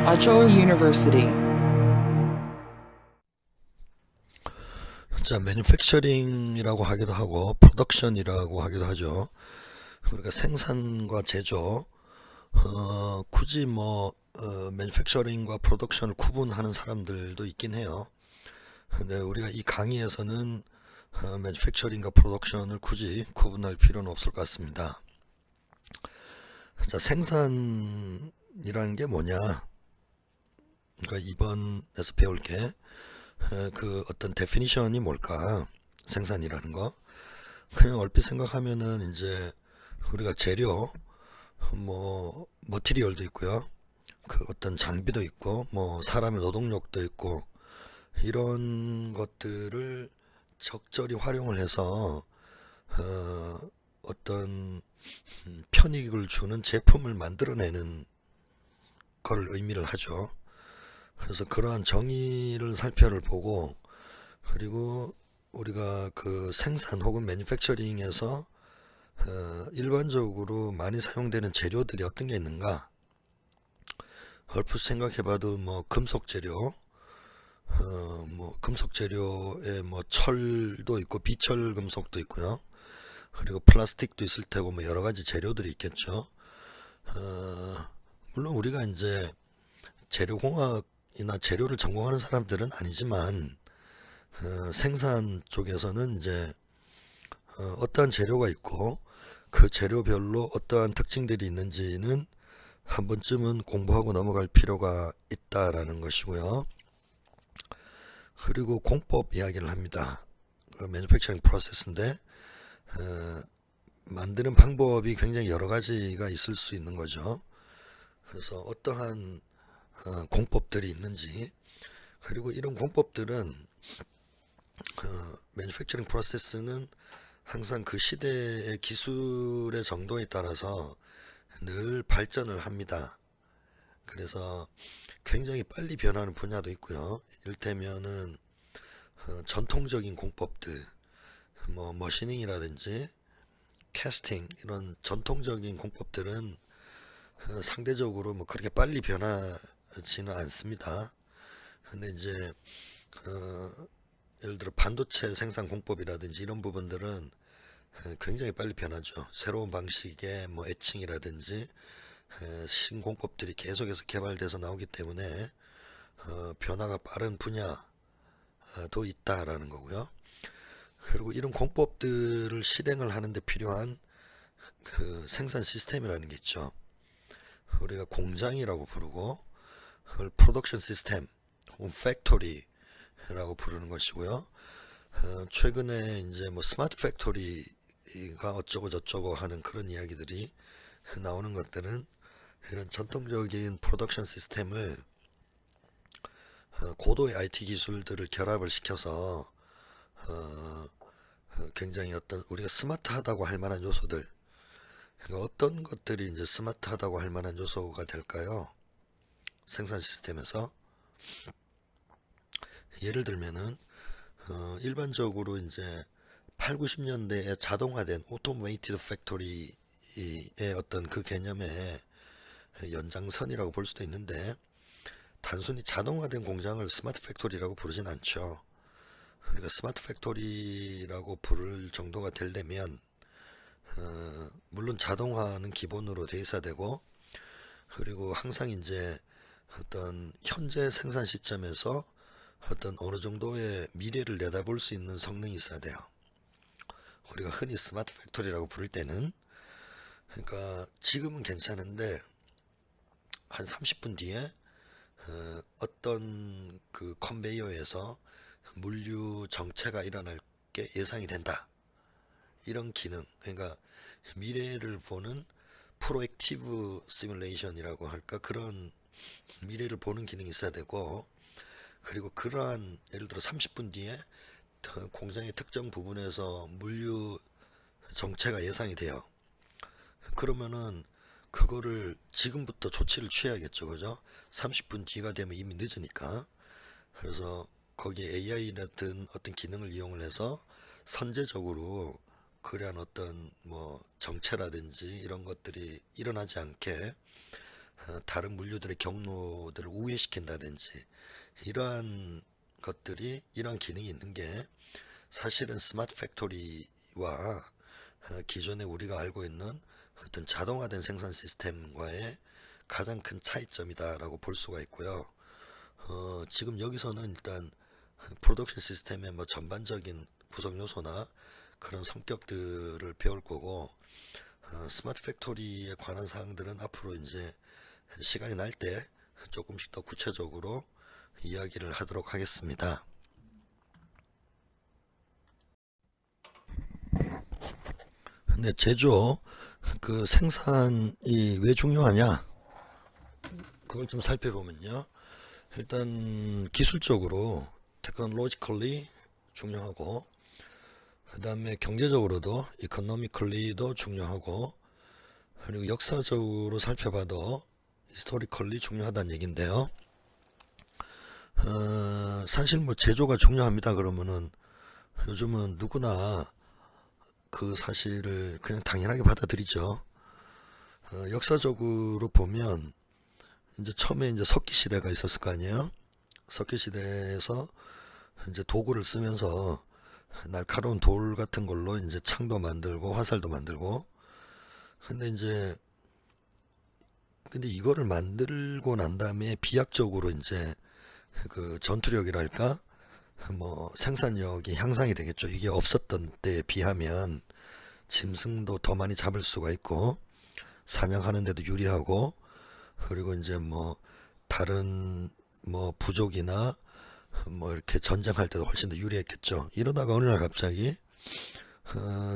Achoa University. 자, 매뉴팩처링이라고 하기도 하고 프로덕션이라고 하기도 하죠. 우리가 생산과 제조, 굳이 매뉴팩처링과 프로덕션을 구분하는 사람들도 있긴 해요. 근데 우리가 이 강의에서는 매뉴팩처링과 프로덕션을 굳이 구분할 필요는 없을 것 같습니다. 자, 생산이라는 게 뭐냐? 그러니까 이번에서 배울 게 그 어떤 데피니션이 뭘까? 생산이라는 거. 그냥 얼핏 생각하면은 이제 우리가 재료, 머티리얼도 있고요. 그 어떤 장비도 있고, 사람의 노동력도 있고, 이런 것들을 적절히 활용을 해서 어떤 편익을 주는 제품을 만들어내는 걸 의미를 하죠. 그래서 그러한 정의를 살펴를 보고, 그리고 우리가 그 생산 혹은 매니팩처링에서 일반적으로 많이 사용되는 재료들이 어떤 게 있는가? 얼핏 생각해봐도 금속 재료, 금속 재료에 철도 있고 비철 금속도 있고요. 그리고 플라스틱도 있을 테고 여러 가지 재료들이 있겠죠. 물론 우리가 이제 재료공학이나 재료를 전공하는 사람들은 아니지만 생산 쪽에서는 이제 어떠한 재료가 있고 그 재료별로 어떠한 특징들이 있는지는 한 번쯤은 공부하고 넘어갈 필요가 있다라는 것이고요. 그리고 공법 이야기를 합니다. 그 매니팩처링 프로세스인데 만드는 방법이 굉장히 여러 가지가 있을 수 있는 거죠. 그래서 어떠한 공법들이 있는지, 그리고 이런 공법들은 매니팩처링 프로세스는 항상 그 시대의 기술의 정도에 따라서 늘 발전을 합니다. 그래서 굉장히 빨리 변하는 분야도 있고요. 이를테면은 전통적인 공법들, 머시닝이라든지 캐스팅 이런 전통적인 공법들은 상대적으로 그렇게 빨리 변하지는 않습니다. 근데 이제 예를 들어 반도체 생산 공법이라든지 이런 부분들은 굉장히 빨리 변하죠. 새로운 방식의 에칭이라든지 신공법들이 계속해서 개발돼서 나오기 때문에 변화가 빠른 분야도 있다라는 거고요. 그리고 이런 공법들을 실행을 하는데 필요한 그 생산 시스템이라는 게 있죠. 우리가 공장이라고 부르고 그걸 프로덕션 시스템 혹은 팩토리라고 부르는 것이고요. 최근에 이제 스마트 팩토리가 어쩌고 저쩌고 하는 그런 이야기들이 나오는 것들은 이런 전통적인 프로덕션 시스템을 고도의 IT 기술들을 결합을 시켜서 굉장히 어떤 우리가 스마트하다고 할 만한 요소들, 그러니까 어떤 것들이 이제 스마트하다고 할 만한 요소가 될까요? 생산 시스템에서 예를 들면은 일반적으로 이제 8, 90년대에 자동화된 오토메이티드 팩토리의 어떤 그 개념의 연장선이라고 볼 수도 있는데, 단순히 자동화된 공장을 스마트 팩토리라고 부르진 않죠. 그러니까 스마트 팩토리라고 부를 정도가 되려면 물론 자동화는 기본으로 돼 있어야 되고, 그리고 항상 이제 어떤 현재 생산 시점에서 어떤 어느 정도의 미래를 내다볼 수 있는 성능이 있어야 돼요. 우리가 흔히 스마트 팩토리라고 부를 때는, 그러니까 지금은 괜찮은데 한 30분 뒤에 어떤 그 컨베이어에서 물류 정체가 일어날 게 예상이 된다. 이런 기능, 그러니까 미래를 보는 프로액티브 시뮬레이션이라고 할까, 그런 미래를 보는 기능이 있어야 되고, 그리고 그러한 예를 들어 30분 뒤에 공장의 특정 부분에서 물류 정체가 예상이 돼요. 그러면은 그거를 지금부터 조치를 취해야겠죠, 그죠? 30분 뒤가 되면 이미 늦으니까. 그래서 거기에 AI 같은 어떤 기능을 이용을 해서 선제적으로 그러한 어떤 정체라든지 이런 것들이 일어나지 않게 다른 물류들의 경로들을 우회시킨다든지 이러한 것들이 이러한 기능이 있는 게 사실은 스마트 팩토리와 기존에 우리가 알고 있는 어떤 자동화된 생산 시스템과의 가장 큰 차이점이다라고 볼 수가 있고요. 지금 여기서는 일단 프로덕션 시스템의 뭐 전반적인 구성 요소나 그런 성격들을 배울 거고, 스마트 팩토리에 관한 사항들은 앞으로 이제 시간이 날 때 조금씩 더 구체적으로 이야기를 하도록 하겠습니다. 근데 제조 그 생산이 왜 중요하냐? 그걸 좀 살펴보면요. 일단 기술적으로 테크놀로지컬리 중요하고, 그 다음에 경제적으로도 이코노미컬리도 중요하고, 그리고 역사적으로 살펴봐도 히스토리컬리 중요하다는 얘기인데요. 사실 뭐 제조가 중요합니다 그러면은 요즘은 누구나 그 사실을 그냥 당연하게 받아들이죠. 역사적으로 보면 이제 처음에 이제 석기 시대가 있었을 거 아니에요. 석기 시대에서 이제 도구를 쓰면서 날카로운 돌 같은 걸로 이제 창도 만들고 화살도 만들고. 근데 이거를 만들고 난 다음에 비약적으로 이제 그 전투력이랄까 뭐 생산력이 향상이 되겠죠. 이게 없었던 때에 비하면 짐승도 더 많이 잡을 수가 있고 사냥하는 데도 유리하고, 그리고 이제 뭐 다른 뭐 부족이나 뭐 이렇게 전쟁할 때도 훨씬 더 유리했겠죠. 이러다가 어느 날 갑자기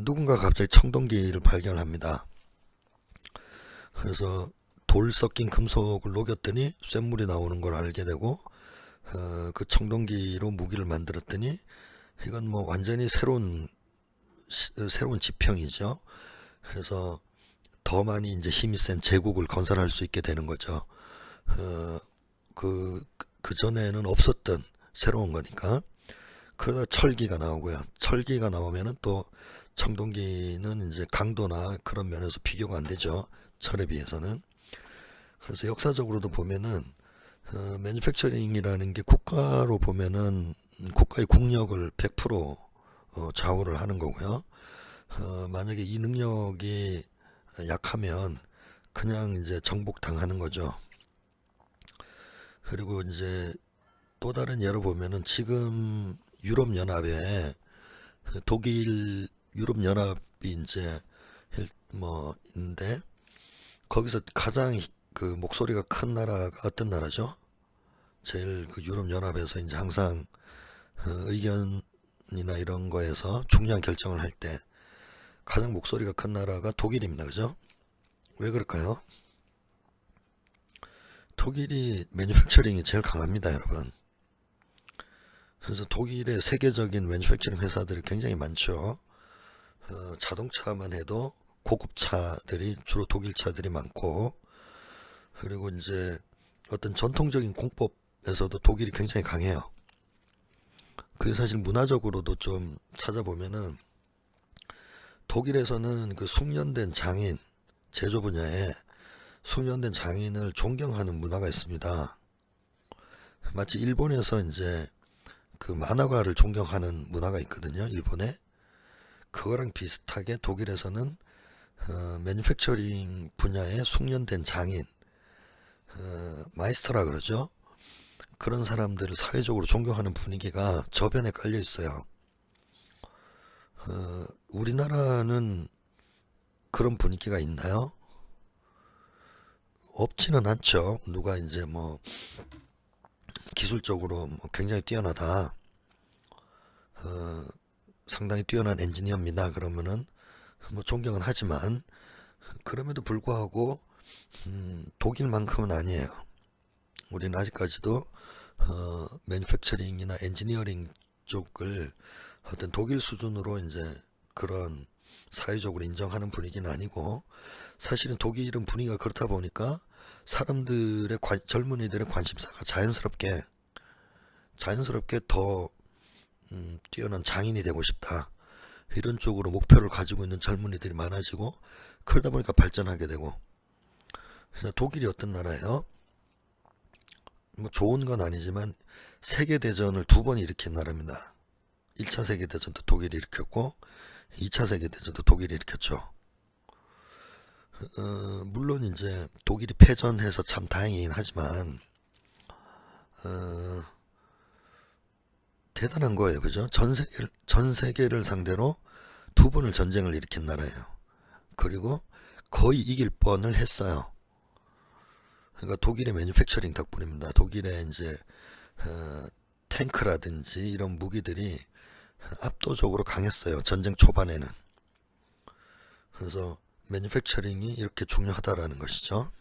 누군가 갑자기 청동기를 발견합니다. 그래서 돌 섞인 금속을 녹였더니 쇳물이 나오는 걸 알게 되고, 그 청동기로 무기를 만들었더니 이건 뭐 완전히 새로운 지평이죠. 그래서 더 많이 이제 힘이 센 제국을 건설할 수 있게 되는 거죠. 그 전에는 없었던 새로운 거니까. 그러다 철기가 나오고요. 철기가 나오면은 또 청동기는 이제 강도나 그런 면에서 비교가 안 되죠. 철에 비해서는. 그래서 역사적으로도 보면은 매니팩처링이라는 게 국가로 보면은 국가의 국력을 100% 좌우를 하는 거고요. 만약에 이 능력이 약하면 그냥 이제 정복당하는 거죠. 그리고 이제 또 다른 예로 보면은 지금 유럽연합에 독일 유럽연합이 이제 뭐 있는데 거기서 가장 그 목소리가 큰 나라가 어떤 나라죠? 제일 그 유럽연합에서 이제 항상 의견이나 이런 거에서 중요한 결정을 할 때 가장 목소리가 큰 나라가 독일입니다. 그죠? 왜 그럴까요? 독일이 매니팩처링이 제일 강합니다, 여러분. 그래서 독일의 세계적인 매니팩처링 회사들이 굉장히 많죠. 자동차만 해도 고급 차들이 주로 독일 차들이 많고, 그리고 이제 어떤 전통적인 공법에서도 독일이 굉장히 강해요. 그게 사실 문화적으로도 좀 찾아보면은 독일에서는 그 숙련된 장인, 제조 분야에 숙련된 장인을 존경하는 문화가 있습니다. 마치 일본에서 이제 그 만화가를 존경하는 문화가 있거든요. 일본에. 그거랑 비슷하게 독일에서는 매니팩처링 분야에 숙련된 장인, 마이스터라 그러죠. 그런 사람들을 사회적으로 존경하는 분위기가 저변에 깔려 있어요. 우리나라는 그런 분위기가 있나요? 없지는 않죠. 누가 이제 뭐 기술적으로 뭐 굉장히 뛰어나다, 상당히 뛰어난 엔지니어입니다. 그러면은 뭐 존경은 하지만 그럼에도 불구하고 독일만큼은 아니에요. 우리는 아직까지도 매니팩처링이나 엔지니어링 쪽을 어떤 독일 수준으로 이제 그런 사회적으로 인정하는 분위기는 아니고, 사실은 독일은 분위기가 그렇다 보니까 사람들의 젊은이들의 관심사가 자연스럽게 더 뛰어난 장인이 되고 싶다, 이런 쪽으로 목표를 가지고 있는 젊은이들이 많아지고, 그러다 보니까 발전하게 되고. 독일이 어떤 나라예요? 뭐 좋은 건 아니지만 세계대전을 두 번 일으킨 나라입니다. 1차 세계대전도 독일이 일으켰고 2차 세계대전도 독일이 일으켰죠. 물론 이제 독일이 패전해서 참 다행이긴 하지만 대단한 거예요. 그죠? 전 세계를 상대로 두 번을 전쟁을 일으킨 나라예요. 그리고 거의 이길 뻔을 했어요. 그러니까 독일의 매니팩처링 덕분입니다. 독일의 이제 탱크라든지 이런 무기들이 압도적으로 강했어요. 전쟁 초반에는. 그래서 매니팩처링이 이렇게 중요하다라는 것이죠.